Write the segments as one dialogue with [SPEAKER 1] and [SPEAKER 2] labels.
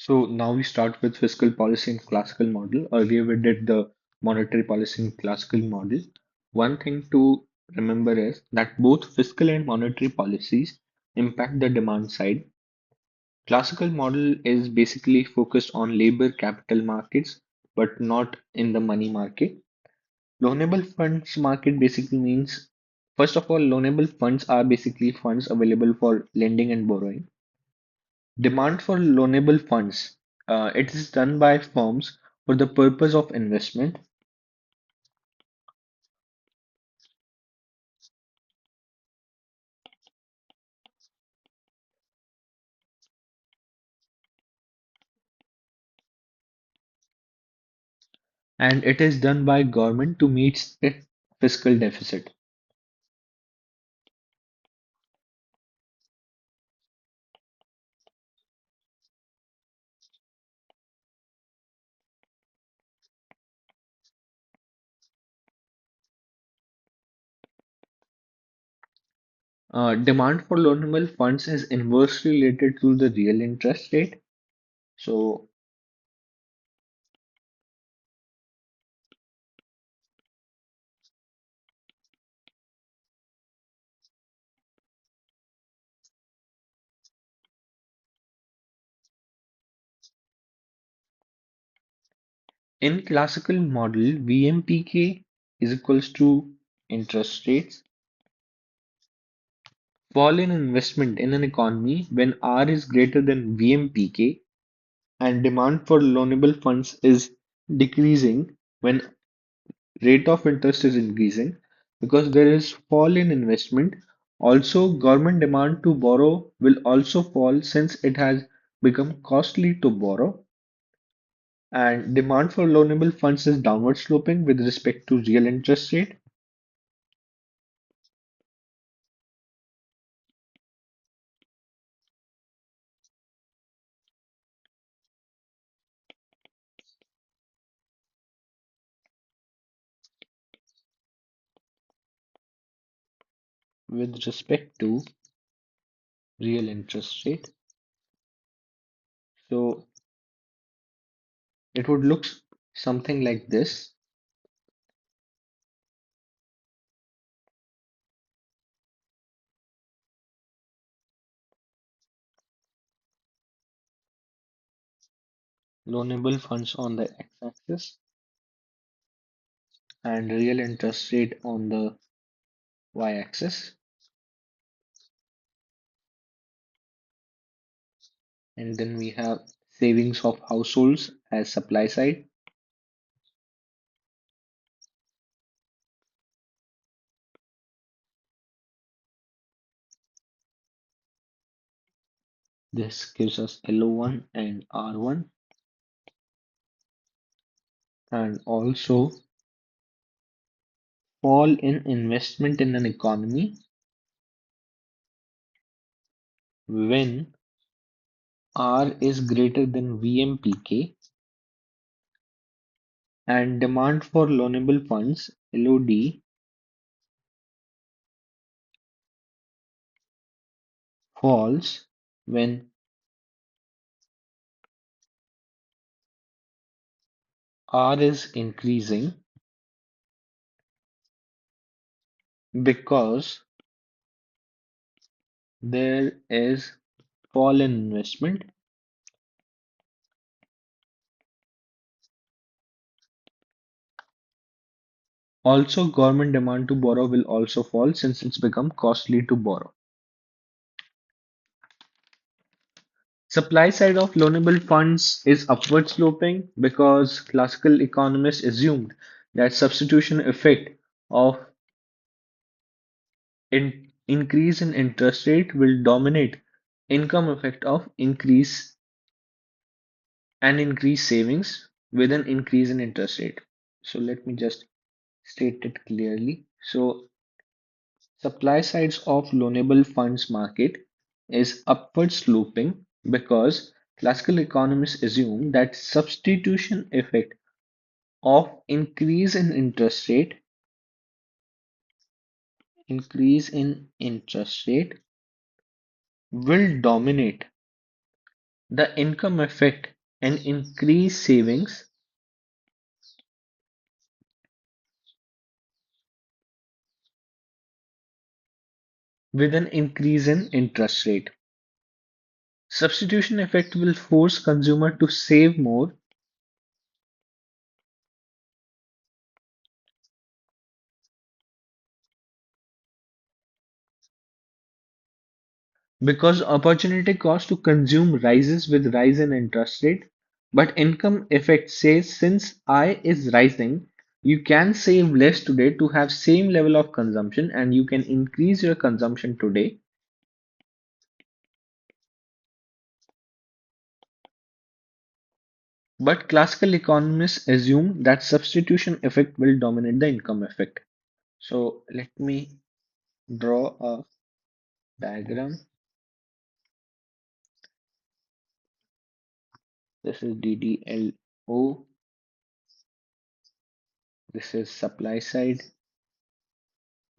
[SPEAKER 1] So now we start with fiscal policy in classical model. Earlier we did the monetary policy in classical model. One thing to remember is that both fiscal and monetary policies impact the demand side. Classical model is basically focused on labor capital markets, but not in the money market. Loanable funds market basically means, first of all, loanable funds are basically funds available for lending and borrowing. Demand for loanable funds. It is done by firms for the purpose of investment, and it is done by government to meet its fiscal deficit. Demand for loanable funds is inversely related to the real interest rate. So, in classical model, VMPK is equals to interest rates. Fall in investment in an economy when R is greater than VMPK and demand for loanable funds is decreasing when rate of interest is increasing because there is fall in investment. Also, government demand to borrow will also fall since it has become costly to borrow, and demand for loanable funds is downward sloping with respect to real interest rate. With respect to real interest rate. So it would look something like this. Loanable funds on the x-axis and real interest rate on the y-axis. And then we have savings of households as supply side. This gives us LO1 and R1, and also fall in investment in an economy when R is greater than VMPK and demand for loanable funds LOD falls when R is increasing because there is fall in investment. Also, government demand to borrow will also fall since it's become costly to borrow. Supply side of loanable funds is upward sloping because classical economists assumed that substitution effect of increase in interest rate will dominate income effect of increase and increase savings with an increase in interest rate. So let me just state it clearly. So supply sides of loanable funds market is upward sloping because classical economists assume that substitution effect of increase in interest rate will dominate The income effect and increased savings with an increase in interest rate. Substitution effect will force consumer to save more because opportunity cost to consume rises with rise in interest rate. But income effect says since I is rising, you can save less today to have same level of consumption and you can increase your consumption today. But classical economists assume that substitution effect will dominate the income effect. So let me draw a diagram. This is DDLO. This is supply side,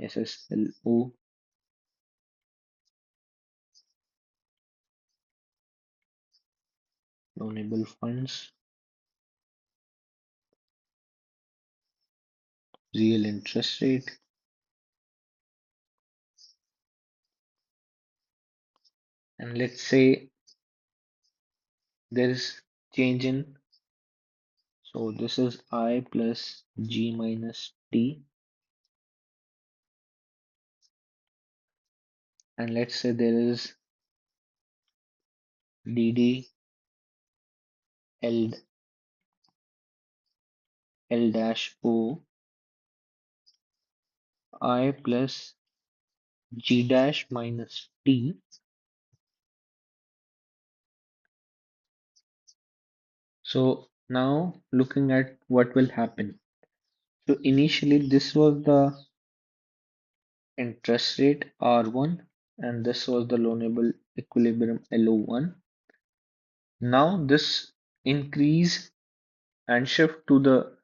[SPEAKER 1] SSLO, loanable funds, real interest rate, and let's say there is change in, so this is I plus G minus T, and let's say there is DD L, L dash O, I plus G dash minus T. So now looking at what will happen. So initially this was the interest rate R1 and this was the loanable equilibrium LO1. Now this increase and shift to the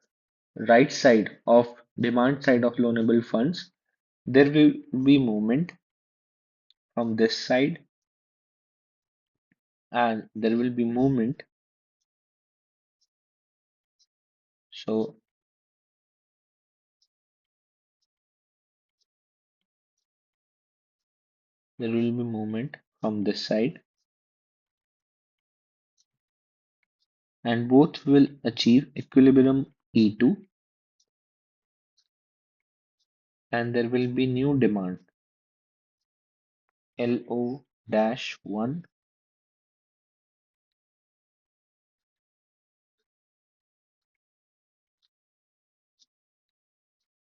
[SPEAKER 1] right side of demand side of loanable funds. There will be movement from this side and there will be movement. So there will be movement from this side and both will achieve equilibrium E2 and there will be new demand LO dash 1.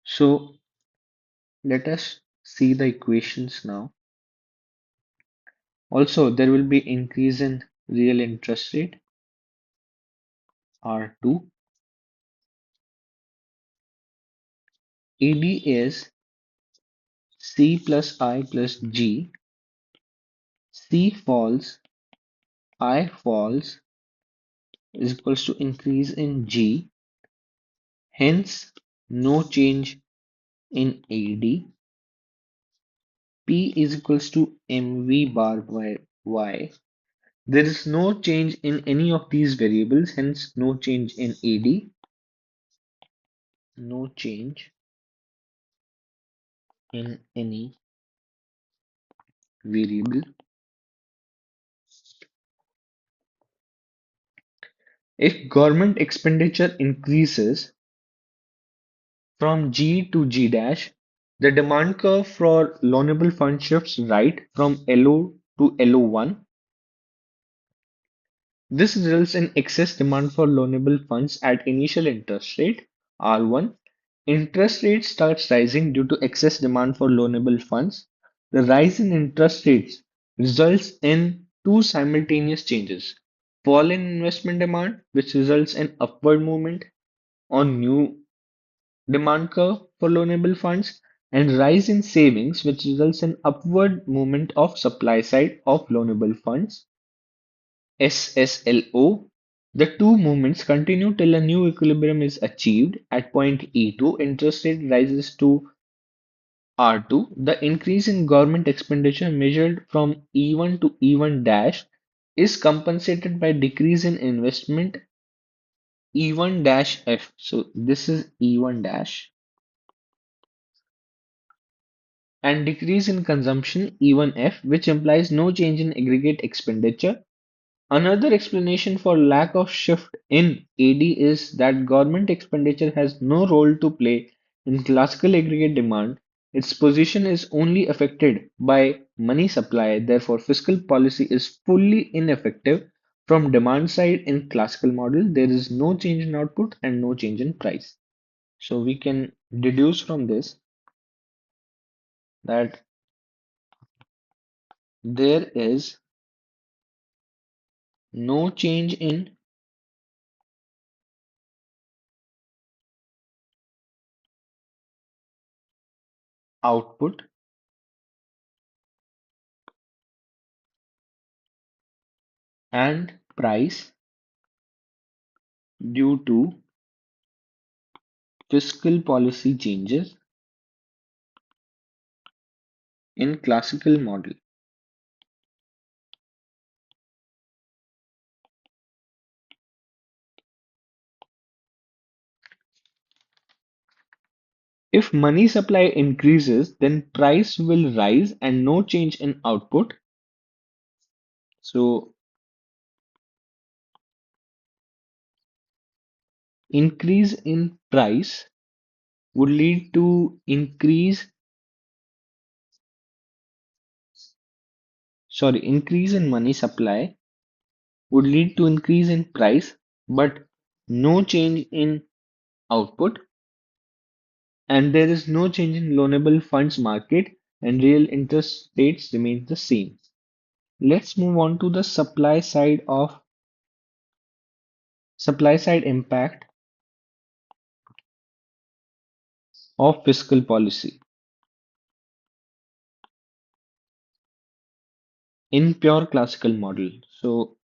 [SPEAKER 1] So let us see the equations now. Also, there will be increase in real interest rate R2. ED is C plus I plus G. C falls, I falls is equals to increase in G. Hence, no change in AD. P is equals to MV bar by Y. There is no change in any of these variables, hence no change in AD. No change in any variable. If government expenditure increases from G to G dash, the demand curve for loanable fund shifts right from LO to LO1. This results in excess demand for loanable funds at initial interest rate R1. Interest rate starts rising due to excess demand for loanable funds. The rise in interest rates results in two simultaneous changes. Fall in investment demand, which results in upward movement on new demand curve for loanable funds, and rise in savings, which results in upward movement of supply side of loanable funds. SSLO. The two movements continue till a new equilibrium is achieved. At point E2, interest rate rises to R2. The increase in government expenditure measured from E1 to E1 dash is compensated by decrease in investment E1 dash F. So this is E1 dash and decrease in consumption E1F, which implies no change in aggregate expenditure. Another explanation for lack of shift in AD is that government expenditure has no role to play in classical aggregate demand. Its position is only affected by money supply, therefore, fiscal policy is fully ineffective from demand side in classical model. There is no change in output and no change in price. So we can deduce from this that there is no change in output and price due to fiscal policy changes in classical model. If money supply increases, then price will rise and no change in output. So increase in price would lead to increase in money supply would lead to increase in price, but no change in output, and there is no change in loanable funds market, and real interest rates remain the same. Let's move on to the supply side impact of fiscal policy in pure classical model. So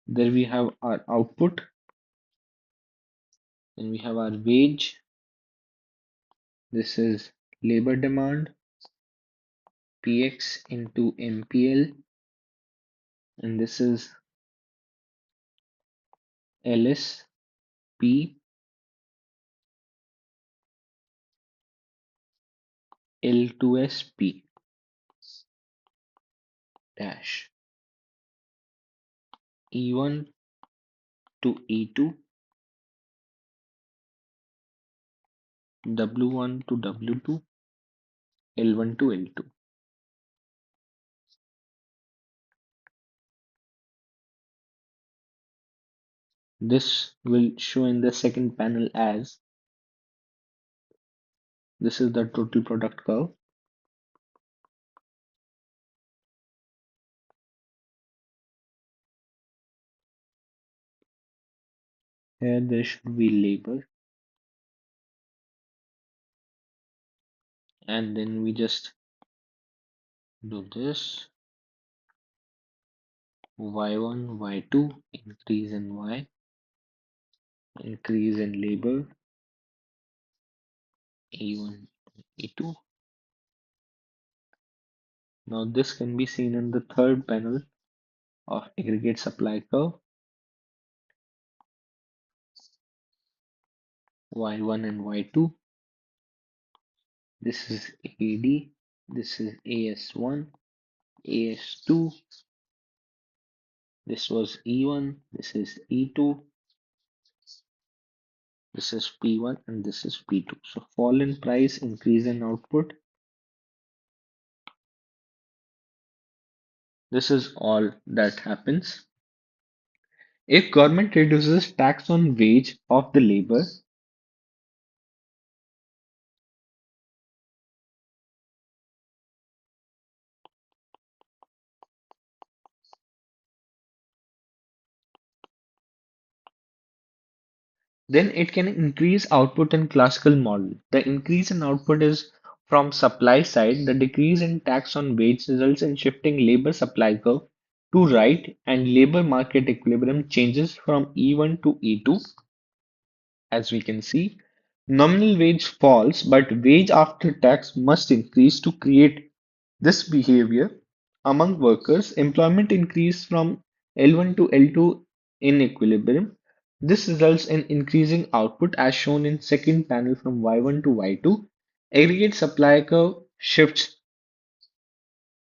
[SPEAKER 1] there we have our output, then we have our wage. This is labor demand, PX into MPL, and this is LSP, L2SP dash E1 to E2, W1 to W2, L1 to L2. This will show in the second panel as this is the total product curve. Here there should be labor, and then we just do this y1 y2 increase in y, increase in labor e1 e2. Now this can be seen in the third panel of aggregate supply curve, y1 and y2. This is AD, this is AS1, AS2, this was E1, this is E2, this is P1, and this is P2. So fall in price, increase in output. This is all that happens. If government reduces tax on wage of the labor, then it can increase output in classical model. The increase in output is from supply side. The decrease in tax on wage results in shifting labor supply curve to right, and labor market equilibrium changes from E1 to E2. As we can see, nominal wage falls, but wage after tax must increase to create this behavior. Among workers, employment increased from L1 to L2 in equilibrium. This results in increasing output as shown in second panel from Y1 to Y2. Aggregate supply curve shifts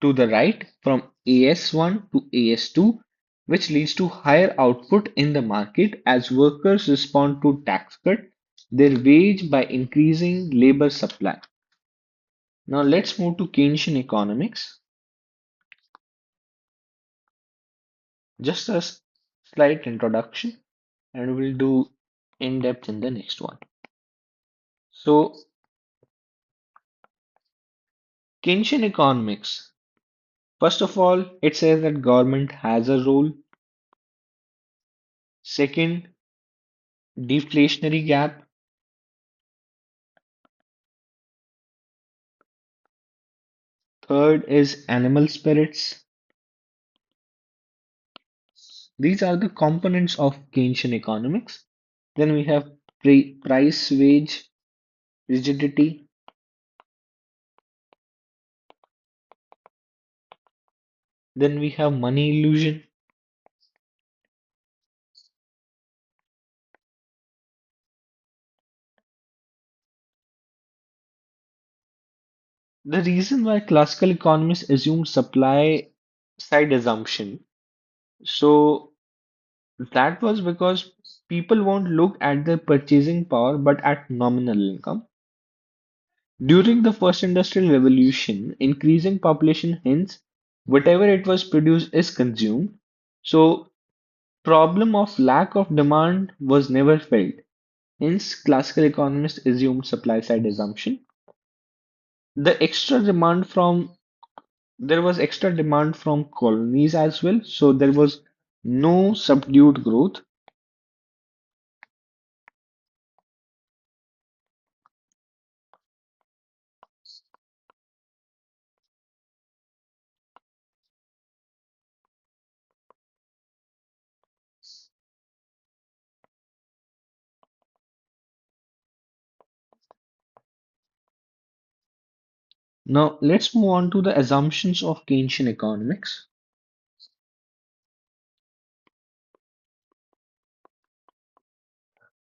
[SPEAKER 1] to the right from AS1 to AS2, which leads to higher output in the market as workers respond to tax cut their wage by increasing labor supply. Now let's move to Keynesian economics. Just a slight introduction, and we'll do in depth in the next one. So, Keynesian economics. First of all, it says that government has a role. Second, deflationary gap. Third is animal spirits. These are the components of Keynesian economics. Then we have price wage rigidity. Then we have money illusion. The reason why classical economists assume supply side assumption. So that was because people won't look at their purchasing power but at nominal income. During the first industrial revolution, increasing population, hence, whatever it was produced is consumed. So, problem of lack of demand was never felt. Hence, classical economists assumed supply side assumption. The extra demand from There was extra demand from colonies as well, so there was no subdued growth. Now, let's move on to the assumptions of Keynesian economics.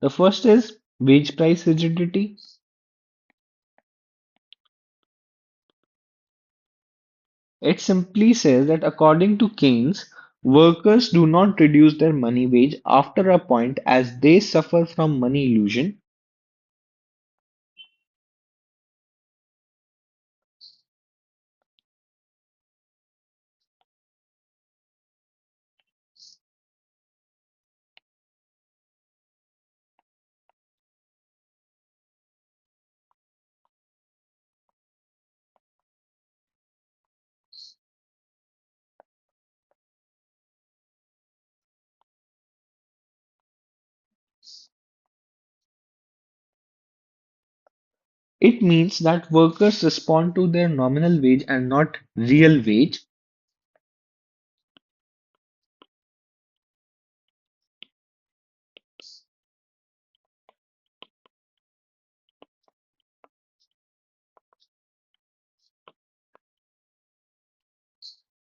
[SPEAKER 1] The first is wage price rigidity. It simply says that according to Keynes, workers do not reduce their money wage after a point as they suffer from money illusion. It means that workers respond to their nominal wage and not real wage.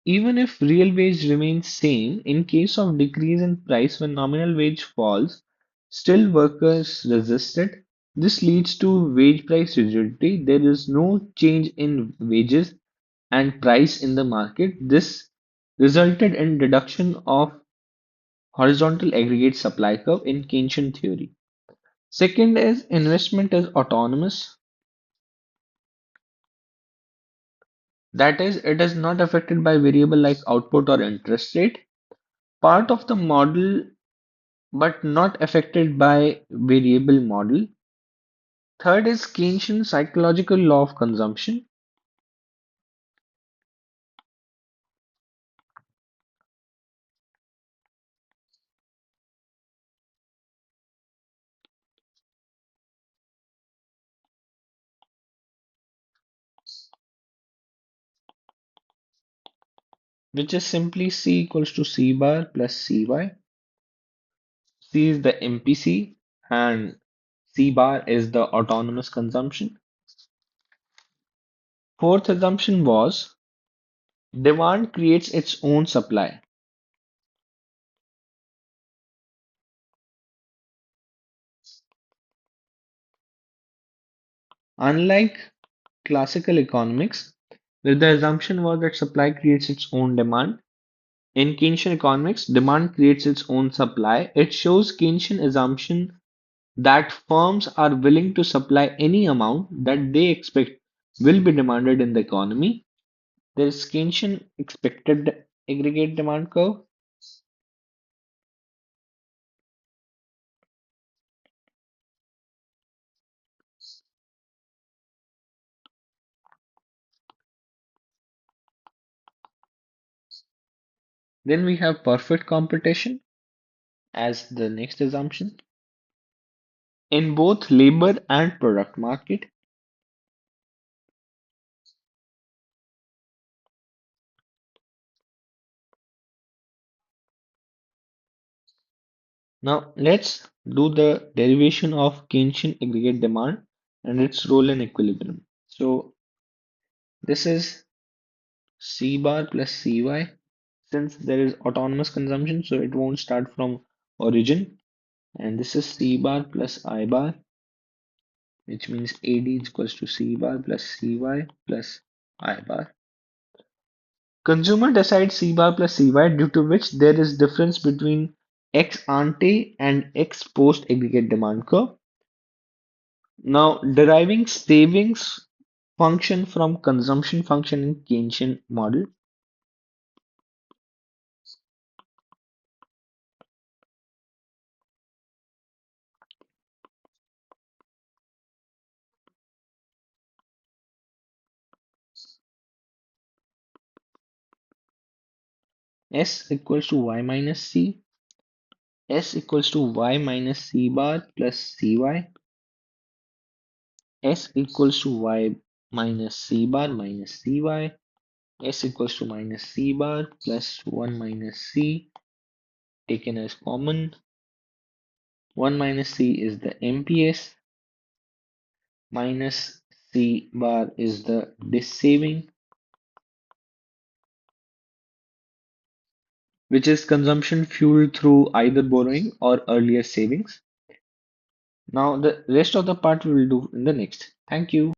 [SPEAKER 1] Even if real wage remains same, in case of decrease in price when nominal wage falls, still workers resist it. This leads to wage price rigidity. There is no change in wages and price in the market. This resulted in reduction of horizontal aggregate supply curve in Keynesian theory. Second is investment is autonomous. That is, it is not affected by variable like output or interest rate. Part of the model but not affected by variable model. Third is Keynesian psychological law of consumption, which is simply C equals to C bar plus Cy. C is the MPC and C bar is the autonomous consumption. Fourth assumption was Demand creates its own supply. Unlike classical economics, where the assumption was that supply creates its own demand, in Keynesian economics, demand creates its own supply. It shows Keynesian assumption that firms are willing to supply any amount that they expect will be demanded in the economy. There is Keynesian expected aggregate demand curve. Then we have perfect competition as the next assumption. In both labor and product market. Now let's do the derivation of Keynesian aggregate demand and its role in equilibrium. So this is C bar plus Cy. Since there is autonomous consumption, so it won't start from origin. And this is C bar plus I bar, which means AD is equals to C bar plus Cy plus I bar. Consumer decides C bar plus Cy, due to which there is difference between ex ante and ex post aggregate demand curve. Now deriving savings function from consumption function in Keynesian model. S equals to Y minus C. S equals to Y minus C bar plus Cy. S equals to Y minus C bar minus Cy. S equals to minus C bar plus 1 minus C taken as common. 1 minus C is the MPS, minus C bar is the dissaving, which is consumption fueled through either borrowing or earlier savings. Now, the rest of the part we will do in the next. Thank you.